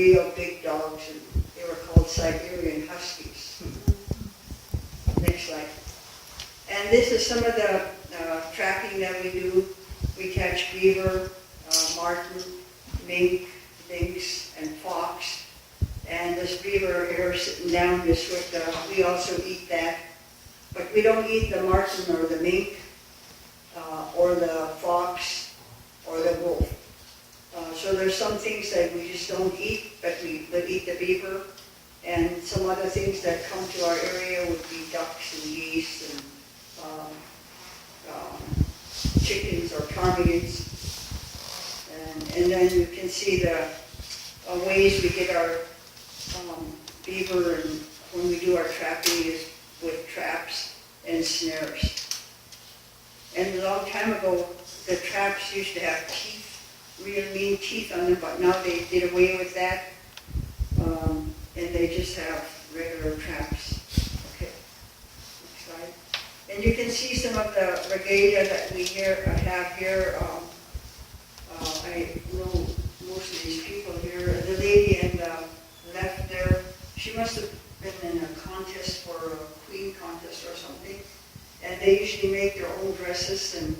real big dogs, and they were called Siberian Huskies. Next slide. And this is some of the trapping that we do. We catch beaver, marten, mink, lynx, and fox. And this beaver here sitting down just with, we also eat that. But we don't eat the marten or the mink, or the fox, or the wolf. So there's some things that we just don't eat, but we eat the beaver. And some other things that come to our area would be ducks and geese and chickens or ptarmigans. And then you can see the ways we get our beaver, and when we do our trapping is with traps and snares. And a long time ago, the traps used to have teeth, real mean teeth on them, but now they did away with that, and they just have regular traps. Okay, next slide. And you can see some of the regalia that we have here. I know most of these people here. The lady in the left there, she must have been in a contest for a queen contest or something. And they usually make their own dresses, and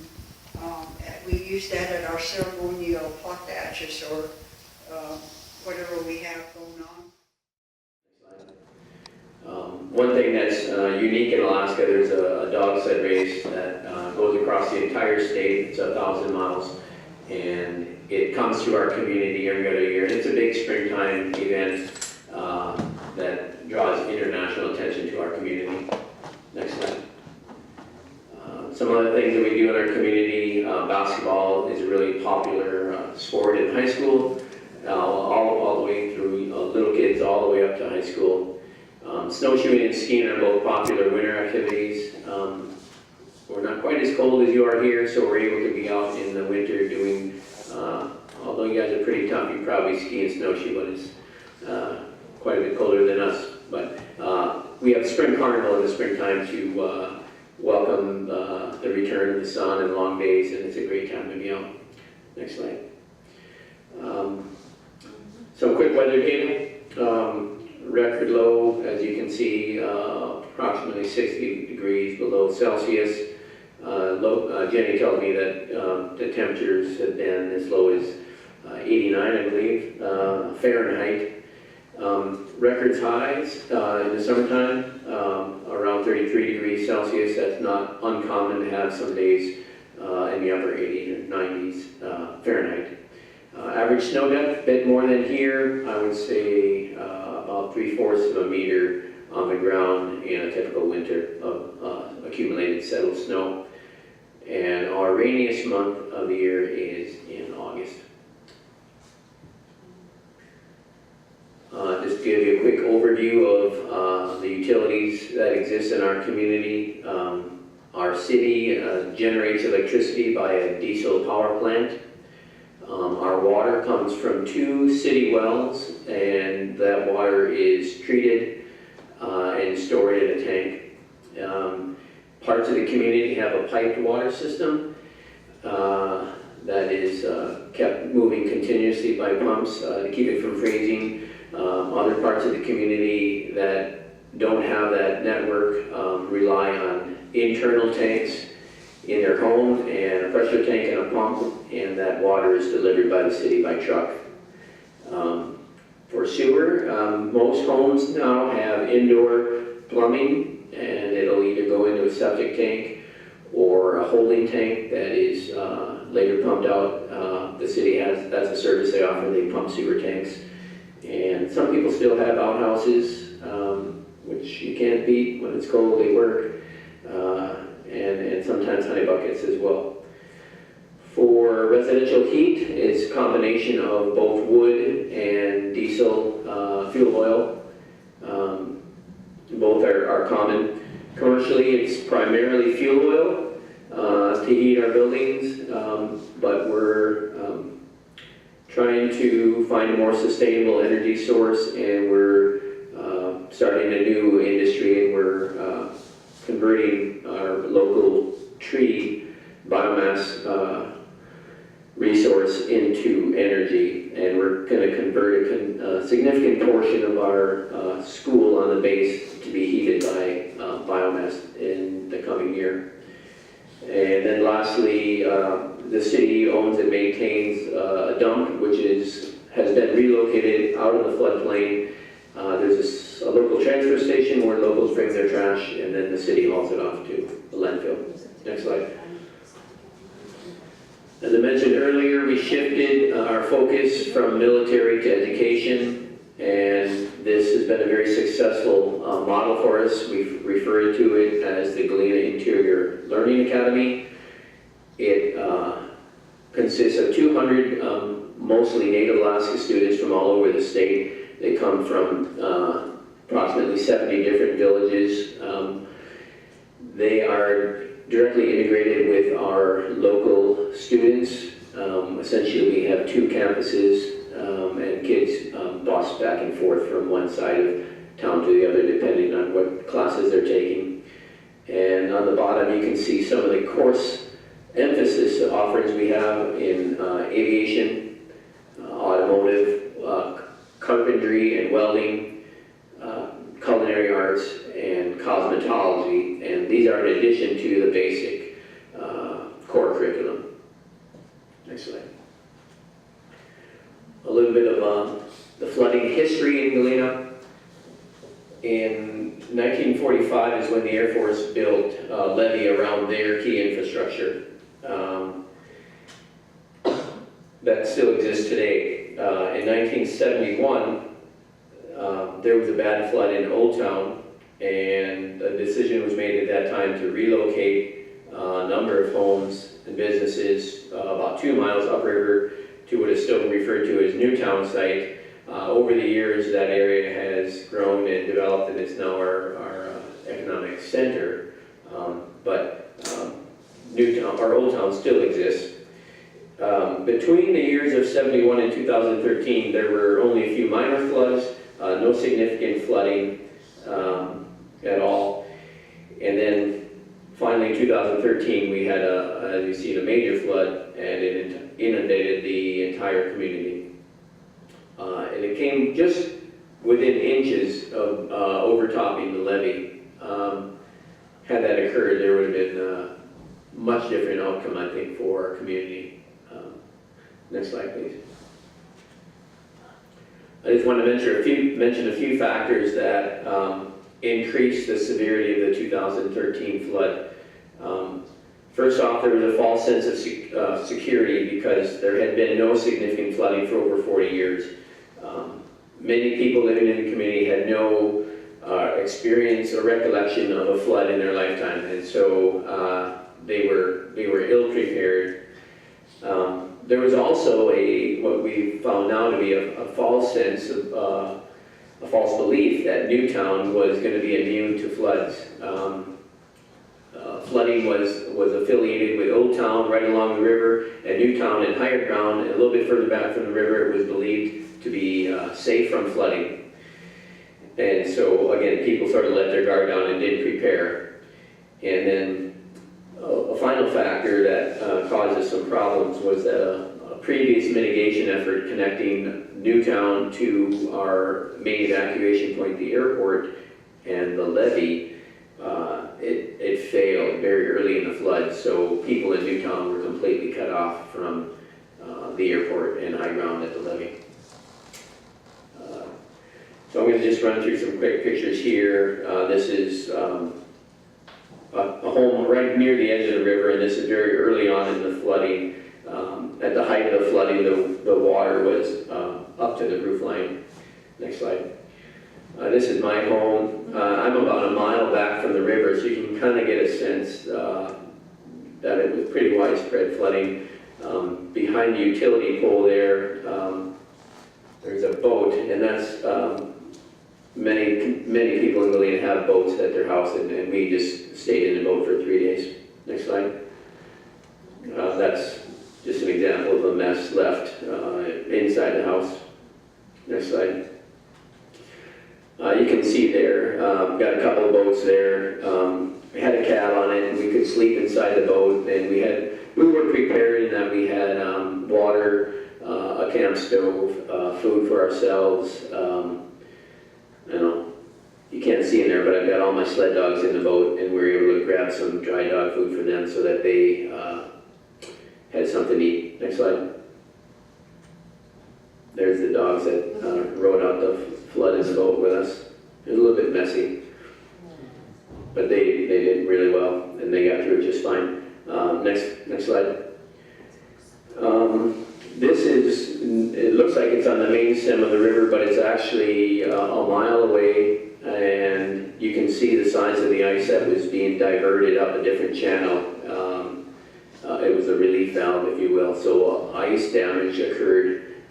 we use that at our ceremonial potlatches or whatever we have going on. One thing that's unique in Alaska, there's a dog sled race that goes across the entire state. It's 1,000 miles, and it comes to our community every other year. And it's a big springtime event that draws international attention to our community. Next slide. Some other things that we do in our community, basketball is a really popular sport in high school, all the way through little kids all the way up to high school. Snowshoeing and skiing are both popular winter activities. We're not quite as cold as you are here, so we're able to be out in the winter doing, although you guys are pretty tough, you probably ski and snowshoe, but it's quite a bit colder than us. But we have spring carnival in the springtime to welcome the return of the sun and long days, and it's a great time to be out. Next slide. Some quick weather data. Record low, as you can see, approximately 60 degrees below Celsius. Jenny tells me that the temperatures have been as low as 89, I believe, Fahrenheit. Records highs in the summertime, around 33 degrees Celsius. That's not uncommon to have some days in the upper 80s or 90s Fahrenheit. Average snow depth, a bit more than here. I would say about 3/4 of a meter on the ground in a typical winter of accumulated settled snow. And our rainiest month of the year is in August. Just to give you a quick overview of the utilities that exist in our community. Our city generates electricity by a diesel power plant. Our water comes from 2 city wells, and that water is treated and stored in a tank. Parts of the community have a piped water system that is kept moving continuously by pumps to keep it from freezing. Other parts of the community that don't have that network rely on internal tanks in their home and a pressure tank and a pump, and that water is delivered by the city by truck. For sewer, most homes now have indoor plumbing, and it'll either go into a septic tank or a holding tank that is later pumped out. The city has, that's a service they offer, they pump sewer tanks. And some people still have outhouses, which you can't beat. When it's cold, they work. And sometimes honey buckets as well. For residential heat, it's a combination of both wood and diesel fuel oil. Both are common. Commercially, it's primarily fuel oil to heat our buildings, but we're trying to find a more sustainable energy source, and we're starting a new industry, and we're converting our local tree biomass resource into energy, and we're going to convert a significant portion of our school on the base to be heated by biomass in the coming year. And then lastly, the city owns and maintains a dump which has been relocated out of the floodplain. There's a local transfer station where locals bring their trash, and then the city hauls it off to the landfill. Next slide. As I mentioned earlier, we shifted our focus from military to education, and this has been a very successful model for us. We've referred to it as the Galena Interior Learning Academy. It consists of 200 mostly Native Alaska students from all over the state. They come from approximately 70 different villages. They are directly integrated with our local students. Essentially, we have 2 campuses, and kids bus back and forth from one side of town to the other, depending on what classes they're taking. And on the bottom, you can see some of the course emphasis offerings we have in aviation, automotive, carpentry and welding, culinary arts, and cosmetology, and these are in addition to the basic core curriculum. Next slide. A little bit of the flooding history in Galena. In 1945 is when the Air Force built a levee around their key infrastructure. That still exists today. In 1971, there was a bad flood in Old Town, and a decision was made at that time to relocate a number of homes and businesses about 2 miles upriver to what is still referred to as Newtown site. Over the years, that area has grown and developed, and it's now our economic center. But Newtown, our Old Town, still exists. Between the years of 71 and 2013, there were only a few minor floods, no significant flooding at all. And then finally in 2013, we had, as you see, a major flood, and it inundated the entire community. And it came just within inches of overtopping the levee. Had that occurred, there would have been a much different outcome, I think, for our community. Next slide, please. I just want to mention a few factors that increased the severity of the 2013 flood. First off, there was a false sense of security because there had been no significant flooding for over 40 years. Many people living in the community had no experience or recollection of a flood in their lifetime, and so they were ill prepared. There was also what we found now to be a false sense of a false belief that Newtown was going to be immune to floods. Flooding was affiliated with Old Town right along the river, and Newtown in higher ground, a little bit further back from the river. It was believed to be safe from flooding. And so again, people sort of let their guard down and didn't prepare. And then a final factor that caused us some problems was that a previous mitigation effort connecting Newtown to our main evacuation point, the airport, and the levee, it failed very early in the flood, so people in Newtown were completely cut off from the airport and high ground at the levee. So I'm going to just run through some quick pictures here. This is a home right near the edge of the river, and this is very early on in the flooding. At the height of the flooding, the water was up to the roof line. Next slide. This is my home. I'm about a mile back from the river, so you can kind of get a sense that it was pretty widespread flooding. Behind the utility pole there, there's a boat, and that's many people in Galena have boats at their house, and we just stayed in the boat for 3 days. Next slide. That's just an example of a mess left inside the house. Next slide. You can see there, got a couple of boats there. We had a cab on it, and we could sleep inside the boat, and we were prepared in that we had water, a camp stove, food for ourselves. I don't know, you can't see in there, but I've got all my sled dogs in the boat, and we were able to grab some dry dog food for them so that they had something to eat. Next slide. There's the dogs that rode out the flood in the boat with us. It was a little bit messy, but they did really well, and they got through it just fine. Next slide. This is, it looks like it's on the main stem of the river, but it's actually a mile away, and you can see the size of the ice that was being diverted up a different channel. It was a relief valve, if you will, so ice damage occurred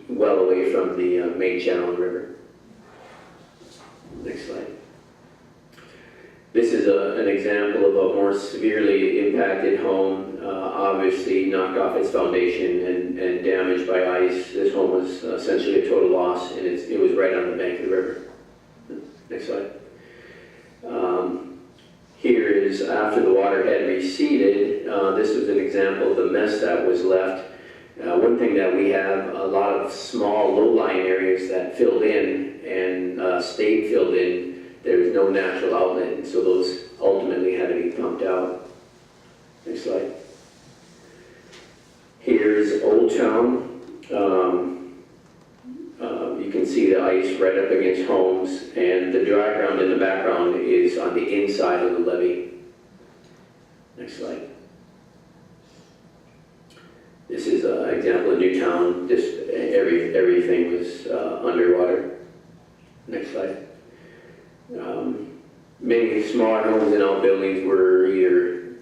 well away from the main channel of the river. Next slide. This is an example of a more severely impacted home, obviously knocked off its foundation and damaged by ice. This home was essentially a total loss, and it was right on the bank of the river. Next slide. Here is after the water had receded. This was an example of the mess that was left. One thing that we have, a lot of small low-lying areas that filled in and stayed filled in. There was no natural outlet, and so those ultimately had to be pumped out. Next slide. Here's Old Town. You can see the ice right up against homes, and the dry ground in the background is on the inside of the levee. Next slide. This is an example of Newtown. Just everything was underwater. Next slide. Many smaller homes and outbuildings were either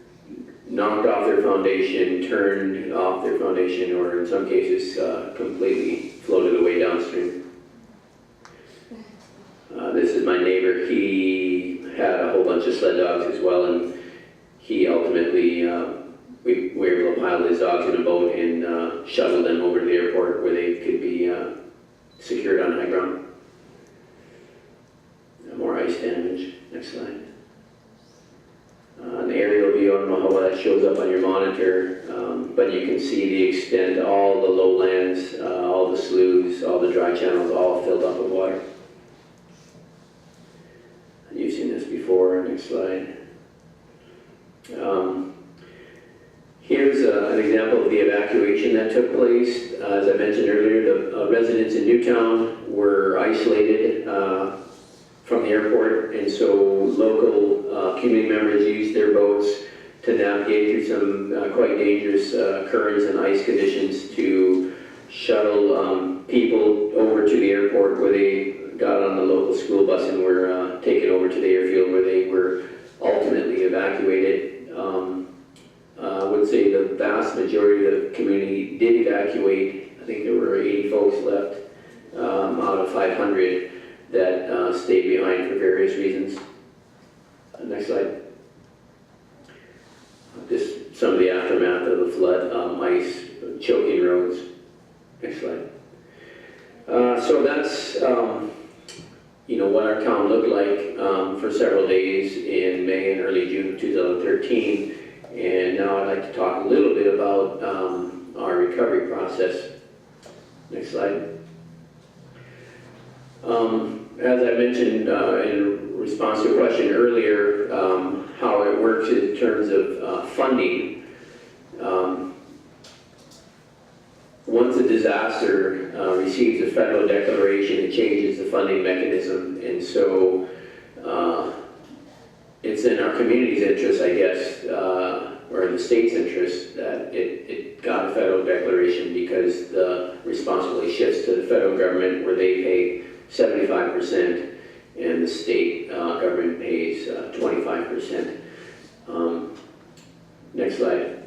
knocked off their foundation, turned off their foundation, or in some cases completely floated away downstream. This is my neighbor. He had a whole bunch of sled dogs as well, and he ultimately, we were able to pile his dogs in a boat and shuttle them over to the airport where they could be secured on high ground. More ice damage. Next slide. An aerial view, I don't know how that shows up on your monitor, but you can see the extent, all the lowlands, all the sloughs, all the dry channels, all filled up with water. You've seen this before. Next slide. Here's an example of the evacuation that took place. As I mentioned earlier, the residents in Newtown were isolated from the airport, and so local community members used their boats to navigate through some quite dangerous currents and ice conditions to shuttle people over to the airport, where they got on the local school bus and were taken over to the airfield where they were ultimately evacuated. I would say the vast majority of the community did evacuate. I think there were 80 folks left out of 500 that stayed behind for various reasons. Next slide. Just some of the aftermath of the flood, ice choking roads. Next slide. So that's what our town looked like for several days in May and early June of 2013. And now I'd like to talk a little bit about our recovery process. Next slide. As I mentioned in response to a question earlier, how it works in terms of funding. Once a disaster receives a federal declaration, it changes the funding mechanism, and so it's in our community's interest, I guess, or in the state's interest, that it got a federal declaration, because the responsibility shifts to the federal government, where they pay 75%, and the state government pays 25%. Next slide.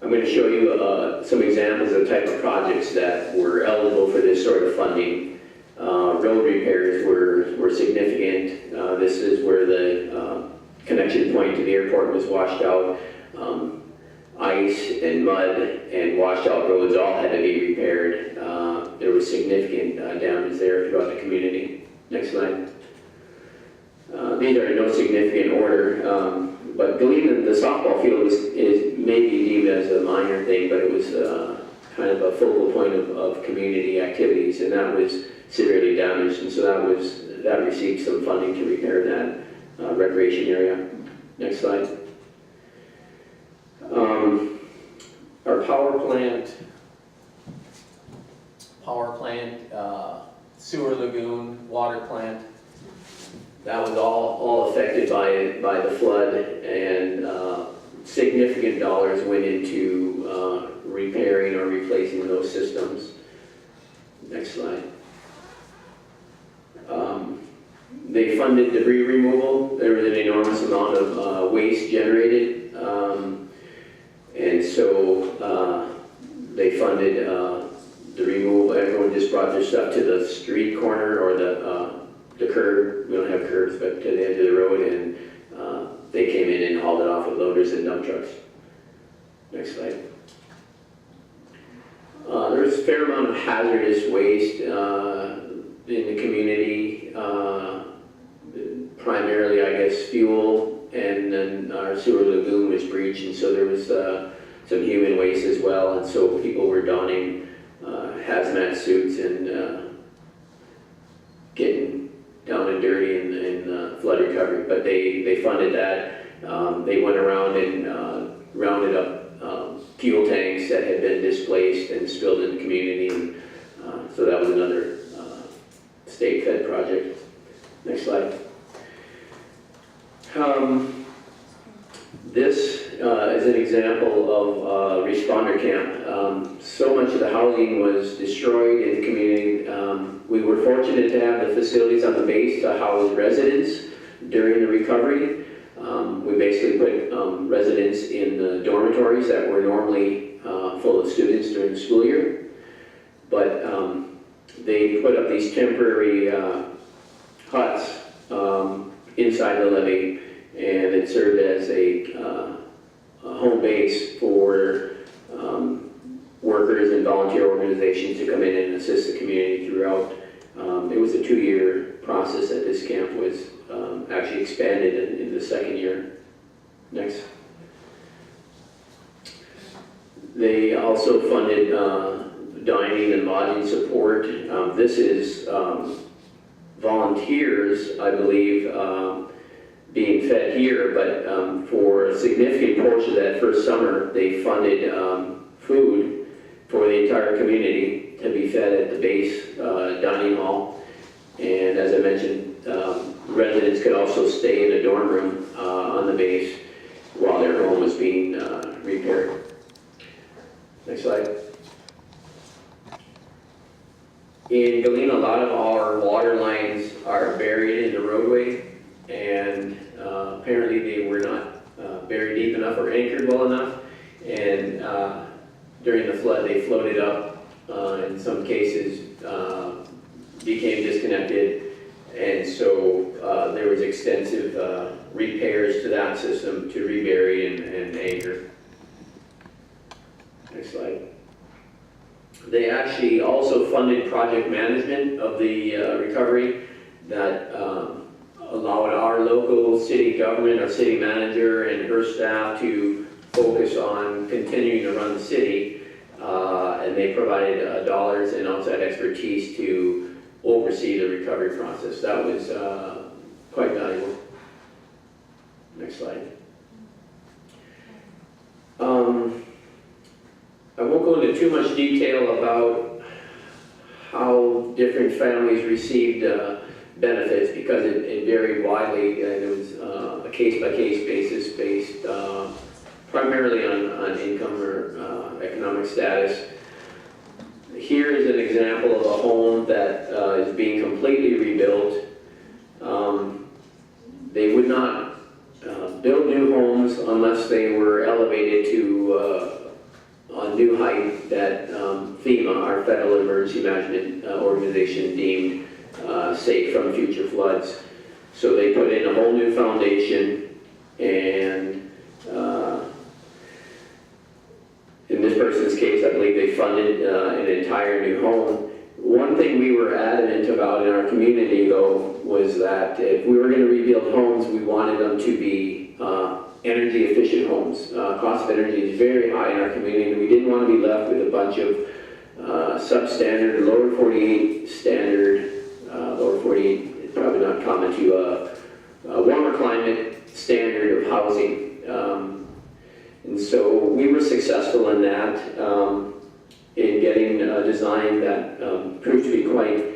I'm going to show you some examples of the type of projects that were eligible for this sort of funding. Road repairs were significant. This is where the connection point to the airport was washed out. Ice and mud and washed out roads all had to be repaired. There was significant damage there throughout the community. Next slide. These are in no significant order, but Galena, the softball field, is maybe deemed as a minor thing, but it was kind of a focal point of community activities, and that was severely damaged, and so that received some funding to repair that recreation area. Next slide. Our power plant, sewer lagoon, water plant, that was all affected by the flood, and significant dollars went into repairing or replacing those systems. Next slide. They funded debris removal. There was an enormous amount of waste generated, and so they funded the removal. Everyone just brought their stuff to the street corner or the curb. We don't have curbs, but to the edge of the road, and they came in and hauled it off with loaders and dump trucks. Next slide. There's a fair amount of hazardous waste in the community, primarily, I guess, fuel, and then our sewer lagoon was breached, and so there was some human waste as well, and so people were donning hazmat suits and getting down and dirty in flood recovery, but they funded that. They went around and rounded up fuel tanks that had been displaced and spilled in the community, and so that was another state-fed project. Next slide. This is an example of a responder camp. So much of the housing was destroyed in the community. We were fortunate to have the facilities on the base to house residents during the recovery. We basically put residents in the dormitories that were normally full of students during the school year. But they put up these temporary huts inside the levee, and it served as a home base for workers and volunteer organizations to come in and assist the community throughout. It was a 2-year process that this camp was actually expanded in the second year. Next. They also funded dining and lodging support. This is volunteers, I believe, being fed here, but for a significant portion of that first summer, they funded food for the entire community to be fed at the base dining hall. And as I mentioned, residents could also stay in a dorm room on the base while their home was being repaired. Next slide. In Galena, a lot of our water lines are buried in the roadway, and apparently they were not buried deep enough or anchored well enough, and during the flood they floated up, in some cases became disconnected, and so there was extensive repairs to that system to rebury and anchor. Next slide. They actually also funded project management of the recovery that allowed our local city government, our city manager and her staff to focus on continuing to run the city, and they provided dollars and outside expertise to oversee the recovery process. That was quite valuable. Next slide. I won't go into too much detail about how different families received benefits because it varied widely, and it was a case-by-case basis based primarily on income or economic status. Here is an example of a home that is being completely rebuilt. They would not build new homes unless they were elevated to a new height that FEMA, our Federal Emergency Management Organization, deemed safe from future floods. So they put in a whole new foundation, and in this person's case, I believe they funded an entire new home, One thing we were adamant about in our community, though, was that if we were going to rebuild homes, we wanted them to be energy efficient homes. Cost of energy is very high in our community, and we didn't want to be left with a bunch of substandard, lower 48 standard, lower 48, probably not common to a warmer climate standard of housing. And so we were successful in that, in getting a design that proved to be quite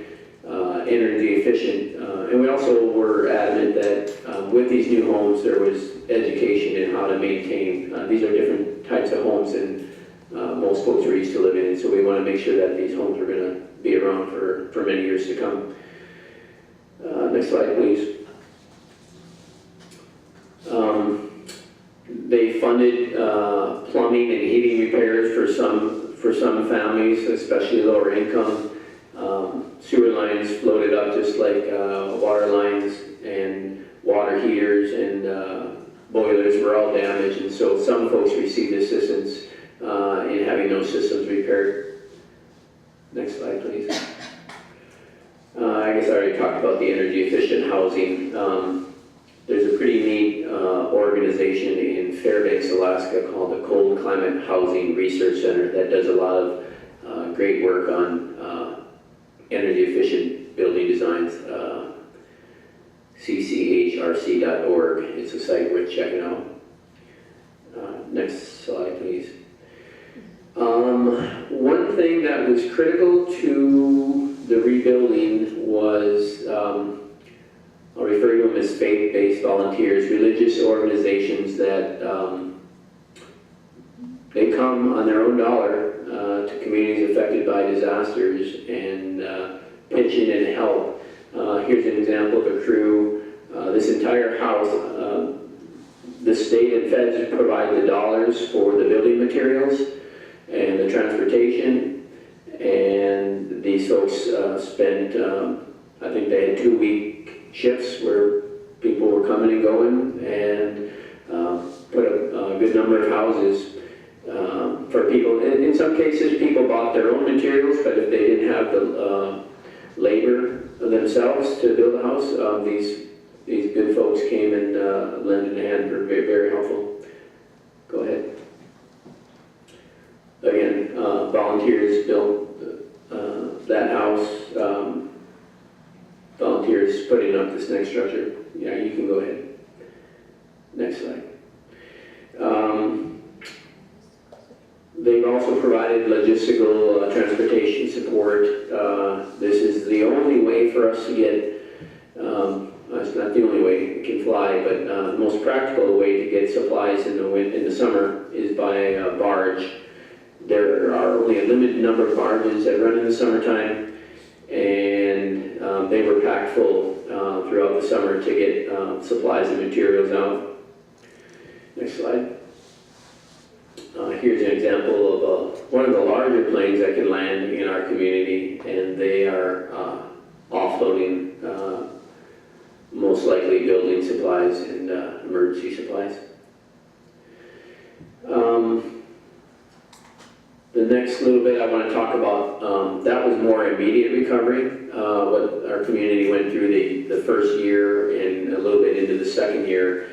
energy efficient. And we also were adamant that with these new homes there was education in how to maintain. These are different types of homes than most folks are used to living in, so we want to make sure that these homes are going to be around for many years to come. Next slide, please. They funded plumbing and heating repairs for some families, especially lower income. Sewer lines floated up just like water lines, and water heaters and boilers were all damaged, and so some folks received assistance in having those systems repaired. Next slide, please. I guess I already talked about the energy efficient housing. There's a pretty neat organization in Fairbanks, Alaska called the Cold Climate Housing Research Center that does a lot of great work on energy efficient building designs. cchrc.org. It's a site worth checking out. Next slide, please. One thing that was critical to the rebuilding was, I'll refer to them as faith-based volunteers, religious organizations that they come on their own dollar to communities affected by disasters and pitch in and help. Here's an example of a crew. This entire house, the state and feds provide the dollars for the building materials and the transportation, and these folks spent, I think they had 2-week shifts where people were coming and going, and put a good number of houses for people. In some cases, people bought their own materials, but if they didn't have the labor themselves to build a house, these good folks came and lent a hand. Were very, very helpful. Go ahead. Again, volunteers built that house. Volunteers putting up this next structure. Yeah, you can go ahead. Next slide. They've also provided logistical transportation support. This is the only way for us to get, it's not the only way, it can fly, but the most practical way to get supplies in the summer is by barge. There are only a limited number of barges that run in the summertime, and they were packed full throughout the summer to get supplies and materials out. Next slide. Here's an example of one of the larger planes that can land in our community, and they are offloading most likely building supplies and emergency supplies. The next little bit I want to talk about, that was more immediate recovery, what our community went through the first year and a little bit into the second year.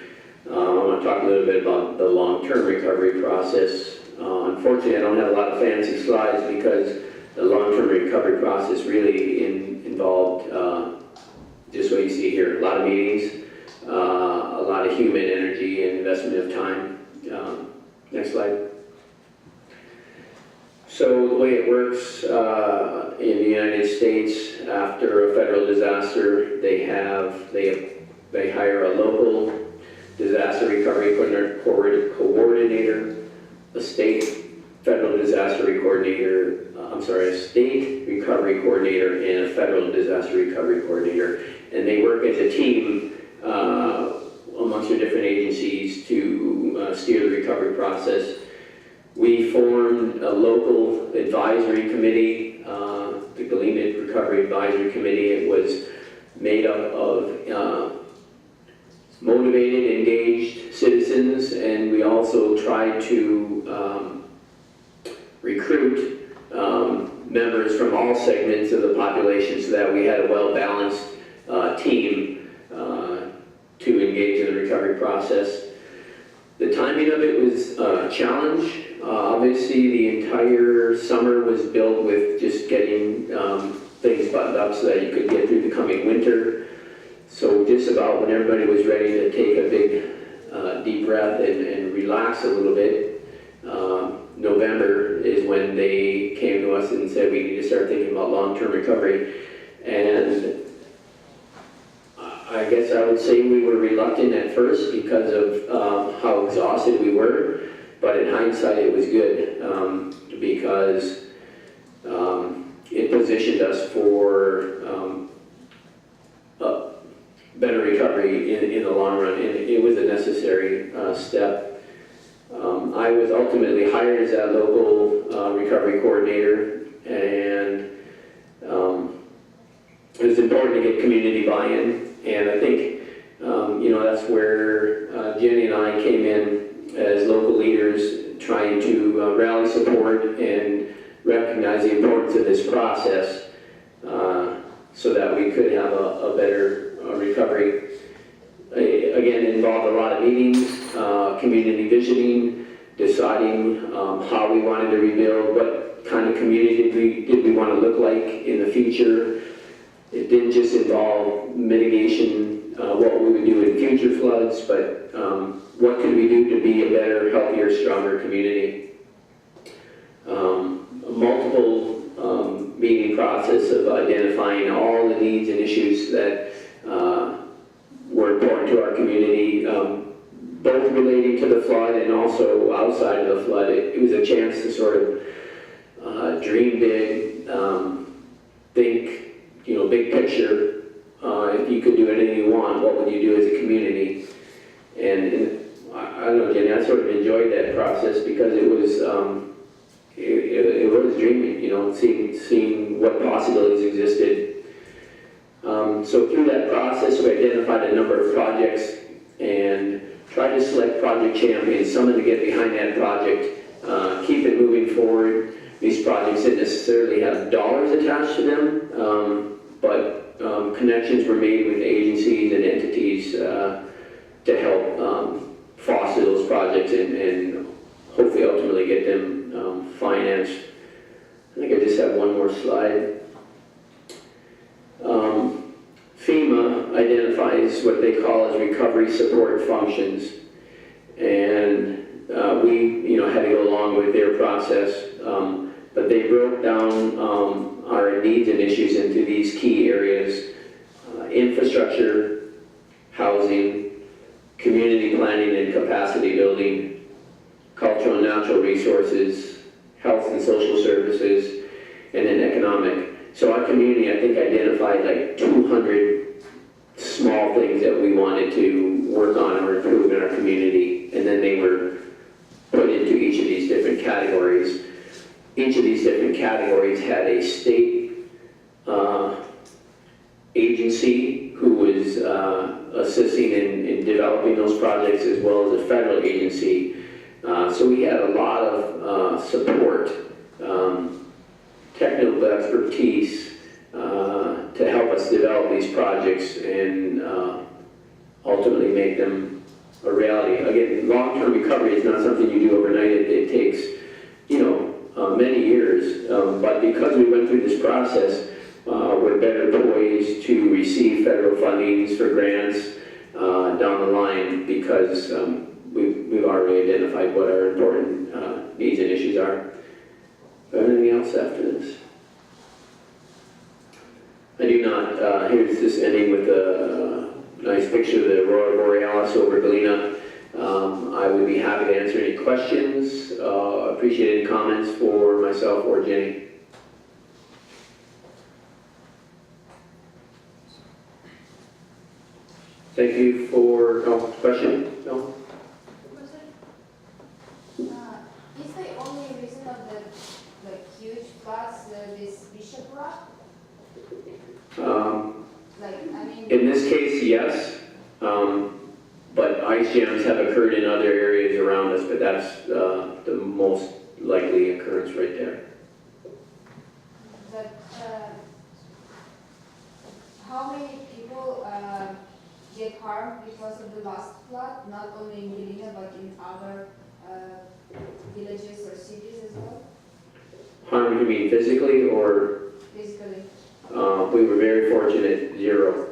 I want to talk a little bit about the long-term recovery process. Unfortunately, I don't have a lot of fancy slides because the long-term recovery process really involved just what you see here, a lot of meetings, a lot of human energy and investment of time. Next slide. So the way it works in the United States, after a federal disaster, they hire a local disaster recovery coordinator, a state federal disaster coordinator, a state recovery coordinator, and a federal disaster recovery coordinator, and they work as a team amongst their different agencies to steer the recovery process. We formed a local advisory committee, the Galena Recovery Advisory Committee. It was made up of motivated, engaged citizens, and we also tried to recruit members from all segments of the population so that we had a well-balanced team to engage in the recovery process. The timing of it was a challenge. Obviously, the entire summer was built with just getting things buttoned up so that you could get through the coming winter. So just about when everybody was ready to take a big deep breath and relax a little bit, November is when they came to us and said we need to start thinking about long-term recovery. And I guess I would say we were reluctant at first because of how exhausted we were, but in hindsight it was good because it positioned us for better recovery in the long run, and it was a necessary step. I was ultimately hired as that local recovery coordinator, and it was important to get community buy-in, and I think that's where Jenny and I came in as local leaders, trying to rally support and recognize the importance of this process so that we could have a better recovery. Again, it involved a lot of meetings, community visiting, deciding how we wanted to rebuild, what kind of community did we want to look like in the future. It didn't just involve mitigation, what we would do in future floods, but what could we do to be a better, healthier, stronger community. A multiple meeting process of identifying all the needs and issues that were important to our community, both relating to the flood and also outside of the flood. It was a chance to sort of dream big, think, big picture. If you could do anything you want, what would you do as a community? And I don't know, Jenny, I sort of enjoyed that process because it was it was dreaming, seeing what possibilities existed. So through that process, we identified a number of projects and tried to select project champions, someone to get behind that project, keep it moving forward. These projects didn't necessarily have dollars attached to them, but connections were made with agencies and entities to help foster those projects and hopefully ultimately get them financed. I think I just have one more slide. FEMA identifies what they call as recovery support functions, and we had to go along with their process, but they broke down our needs and issues into these key areas: infrastructure, housing, community planning and capacity building, cultural and natural resources, health and social services, and then economic. So our community, I think, identified like 200 small things that we wanted to work on or improve in our community, and then they were put into each of these different categories. Each of these different categories had a state agency who was assisting in developing those projects, as well as a federal agency. So we had a lot of support, technical expertise to help us develop these projects and ultimately make them a reality. Again, long-term recovery is not something you do overnight. It takes, many years. But because we went through this process, we're better poised to receive federal fundings for grants down the line because we've already identified what our important needs and issues are. Anything else after this? I do not. Here's this ending with a nice picture of the Aurora Borealis over Galena. I would be happy to answer any questions. Appreciate any comments for myself or Jenny. Thank you for question. No? Is the only reason of the huge floods this Bishop Rock? In this case, yes. But ice jams have occurred in other areas around us, but that's the most likely occurrence right there. that how many people get harmed because of the last flood, not only in Galena but in other villages or cities as well? Harm, you mean physically or? Physically. We were very fortunate, 0.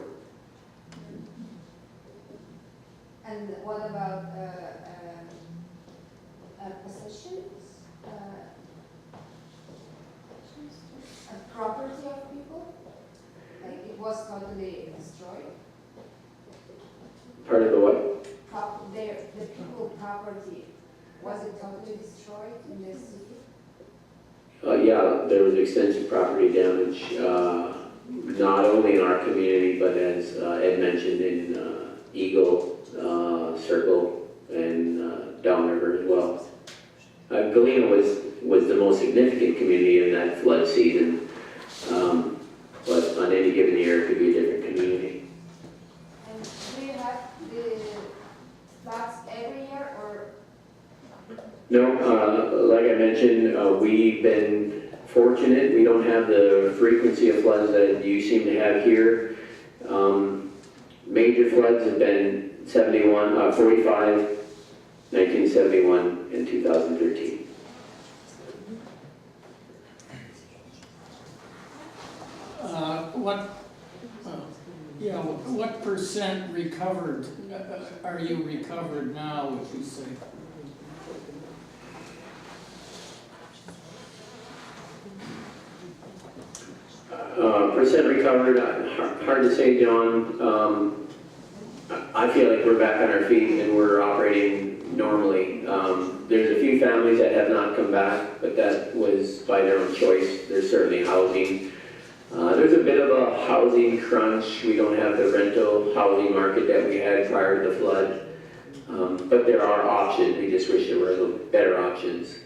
And what about possessions? Property of people? Like it was totally destroyed? Part of the what? The people property, was it totally destroyed in the city? Yeah, there was extensive property damage, not only in our community, but as Ed mentioned, in Eagle, Circle, and Downriver as well. Galena was the most significant community in that flood season, but on any given year, it could be a different community. And do you have the floods every year or? No, like I mentioned, we've been fortunate. We don't have the frequency of floods that you seem to have here. Major floods have been 45, 1971, and 2013. What percent recovered, are you recovered now, would you say? Percent recovered, hard to say, John. I feel like we're back on our feet and we're operating normally. There's a few families that have not come back, but that was by their own choice. There's certainly housing. There's a bit of a housing crunch. We don't have the rental housing market that we had prior to the flood. But there are options. We just wish there were a little better options.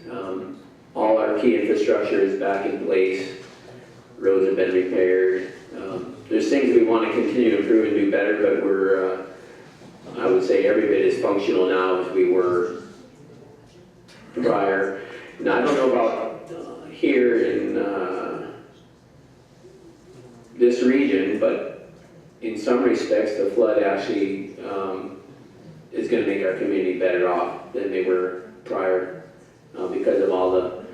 All our key infrastructure is back in place. Roads have been repaired. There's things we want to continue to improve and do better, but we're, I would say, every bit as functional now as we were prior. Now, I don't know about here in this region, but in some respects, the flood actually is going to make our community better off than they were prior because of all the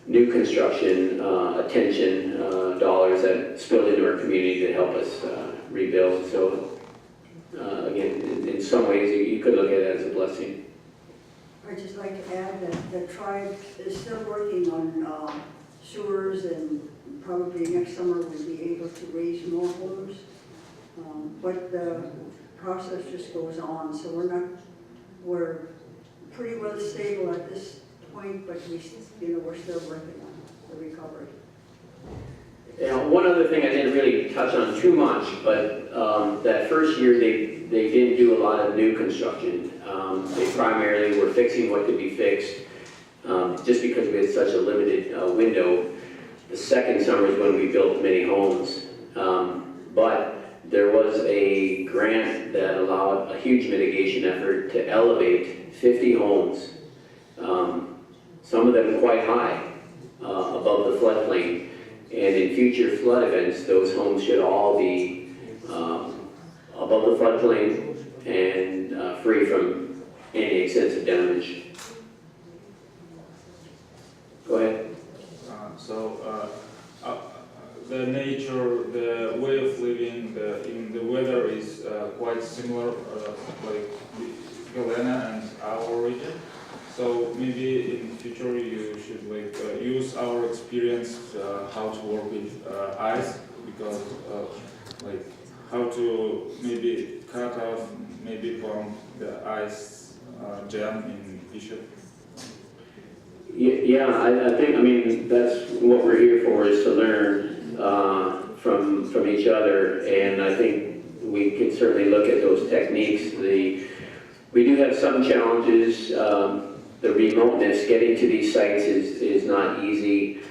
new construction attention dollars that spilled into our community to help us rebuild. So again, in some ways, you could look at it as a blessing. I'd just like to add that the tribe is still working on sewers, and probably next summer we'll be able to raise more homes. But the process just goes on, so we're pretty well stable at this point, but we're still working on the recovery. Yeah, one other thing I didn't really touch on too much, but that first year they didn't do a lot of new construction. They primarily were fixing what could be fixed, just because we had such a limited window. The second summer is when we built many homes, but there was a grant that allowed a huge mitigation effort to elevate 50 homes, some of them quite high, above the floodplain. And in future flood events, those homes should all be above the floodplain and free from any extensive damage. Go ahead. The nature, the way of living, even the weather is quite similar, like Galena and our region. So maybe in the future you should use our experience how to work with ice, because how to maybe cut off, maybe pump the ice jam in Bishop. Yeah, I think, that's what we're here for, is to learn from each other, and I think we can certainly look at those techniques. We do have some challenges. The remoteness, getting to these sites is not easy.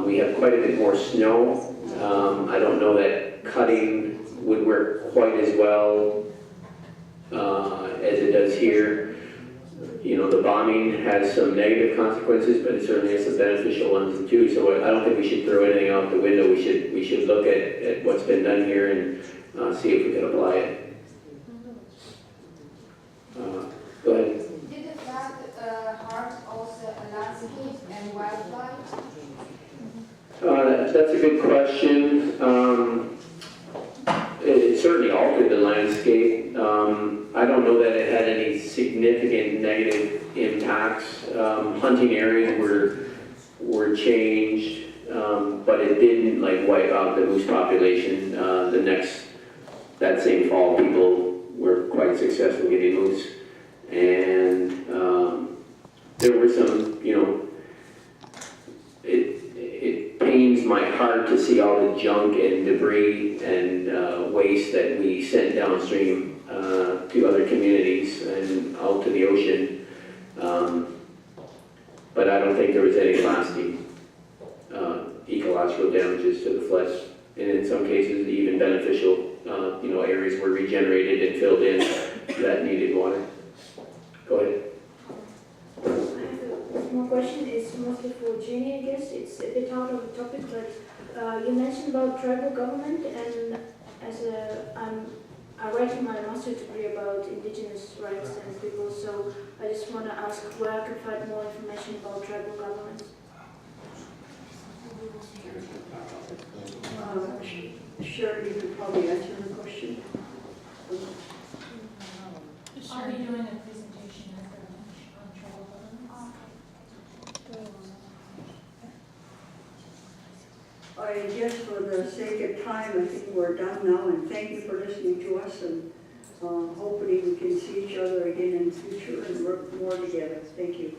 We have quite a bit more snow. I don't know that cutting would work quite as well as it does here. you know, the bombing has some negative consequences, but it certainly has some beneficial ones too. So I don't think we should throw anything out the window. We should look at what's been done here and see if we can apply it. Go ahead. Did the flood harm also a landscape and wildlife? That's a good question. It certainly altered the landscape. I don't know that it had any significant negative impacts. Hunting areas were changed, but it didn't like wipe out the moose population. That same fall, people were quite successful getting moose, and there were some, you know, it pains my heart to see all the junk and debris and waste that we sent downstream to other communities and out to the ocean. But I don't think there was any lasting ecological damages to the floods. And in some cases, even beneficial, you know, areas were regenerated and filled in that needed water. Go ahead. I have a small question. It's mostly for Jenny, I guess. It's a bit out of the topic, but you mentioned about tribal government, and I'm writing my master's degree about indigenous rights and people, so I just want to ask where I can find more information about tribal government. Sure, you could probably answer the question. I'll be doing a presentation after lunch on tribal governments. I guess for the sake of time, I think we're done now, and thank you for listening to us, and hopefully we can see each other again in the future and work more together. Thank you.